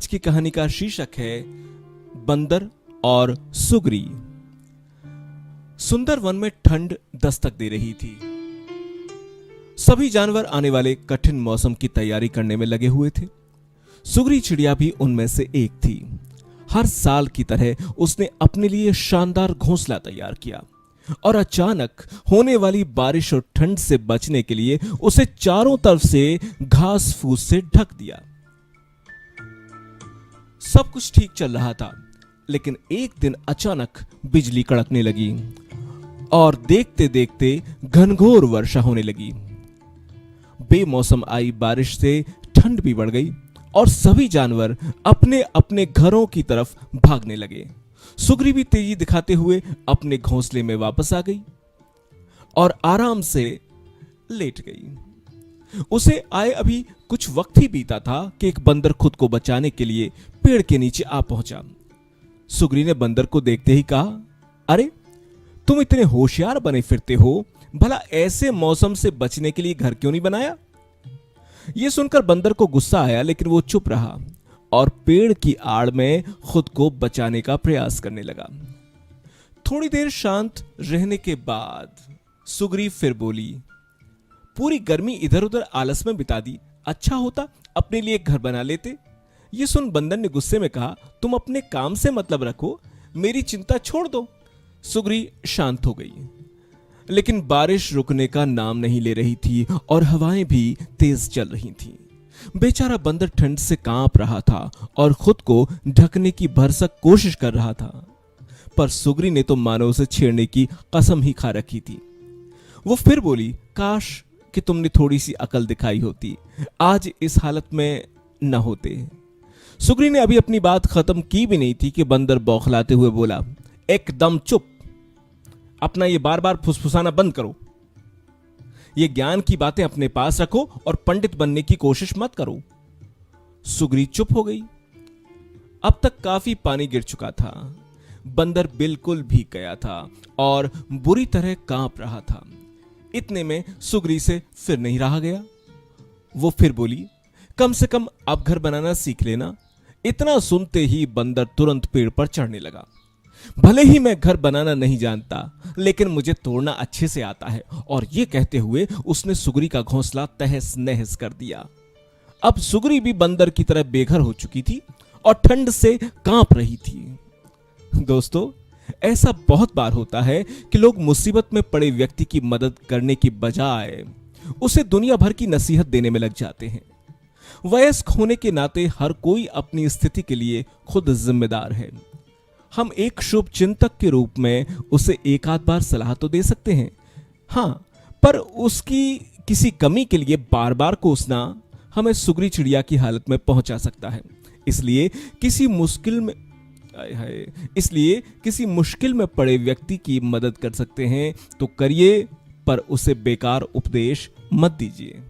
आज की कहानी का शीर्षक है बंदर और सुगरी। सुंदर वन में ठंड दस्तक दे रही थी। सभी जानवर आने वाले कठिन मौसम की तैयारी करने में लगे हुए थे। सुगरी चिड़िया भी उनमें से एक थी। हर साल की तरह उसने अपने लिए शानदार घोंसला तैयार किया और अचानक होने वाली बारिश और ठंड से बचने के लिए उसे चारों तरफ से घास फूस से ढक दिया। सब कुछ ठीक चल रहा था, लेकिन एक दिन अचानक बिजली कड़कने लगी और देखते देखते घनघोर वर्षा होने लगी। बेमौसम आई बारिश से ठंड भी बढ़ गई और सभी जानवर अपने अपने घरों की तरफ भागने लगे। सुगरी भी तेजी दिखाते हुए अपने घोंसले में वापस आ गई और आराम से लेट गई। उसे आए अभी कुछ वक्त ही बीता था कि एक बंदर खुद को बचाने के लिए पेड़ के नीचे आ पहुंचा। सुगरी ने बंदर को देखते ही कहा, अरे तुम इतने होशियार बने फिरते हो, भला ऐसे मौसम से बचने के लिए घर क्यों नहीं बनाया? यह सुनकर बंदर को गुस्सा आया, लेकिन वो चुप रहा और पेड़ की आड़ में खुद को बचाने का प्रयास करने लगा। थोड़ी देर शांत रहने के बाद सुगरी फिर बोली, पूरी गर्मी इधर उधर आलस में बिता दी, अच्छा होता अपने लिए घर बना लेते। यह सुन बंदर ने गुस्से में कहा, तुम अपने काम से मतलब रखो, मेरी चिंता छोड़ दो। सुगरी शांत हो गई, लेकिन बारिश रुकने का नाम नहीं ले रही थी और हवाएं भी तेज चल रही थीं। बेचारा बंदर ठंड से कांप रहा था और खुद को ढकने की भरसक कोशिश कर रहा था, पर सुगरी ने तो मानो उसे छेड़ने की कसम ही खा रखी थी। वो फिर बोली, काश कि तुमने थोड़ी सी अकल दिखाई होती, आज इस हालत में न होते। सुगरी ने अभी अपनी बात खत्म की भी नहीं थी कि बंदर बौखलाते हुए बोला, एकदम चुप, अपना ये बार बार फुसफुसाना बंद करो। ये ज्ञान की बातें अपने पास रखो और पंडित बनने की कोशिश मत करो। सुगरी चुप हो गई। अब तक काफी पानी गिर चुका था। बंदर बिल्कुल भीग गया था और बुरी तरह कांप रहा था। इतने में सुगरी से फिर नहीं रहा गया। वो फिर बोली, कम से कम अब घर बनाना सीख लेना। इतना सुनते ही बंदर तुरंत पेड़ पर चढ़ने लगा। भले ही मैं घर बनाना नहीं जानता, लेकिन मुझे तोड़ना अच्छे से आता है। और यह कहते हुए उसने सुगरी का घोंसला तहस नहस कर दिया। अब सुगरी भी बंदर की तरह बेघर हो चुकी थी और ठंड से कांप रही थी। दोस्तों, ऐसा बहुत बार होता है कि लोग मुसीबत में पड़े व्यक्ति की मदद करने की बजाय उसे दुनिया भर की नसीहत देने में लग जाते हैं। वयस्क होने के नाते हर कोई अपनी स्थिति के लिए खुद जिम्मेदार है। हम एक शुभ चिंतक के रूप में उसे एक आध बार सलाह तो दे सकते हैं, हां, पर उसकी किसी कमी के लिए बार बार कोसना हमें सुगरी चिड़िया की हालत में पहुंचा सकता है। इसलिए किसी मुश्किल में पड़े व्यक्ति की मदद कर सकते हैं तो करिए, पर उसे बेकार उपदेश मत दीजिए।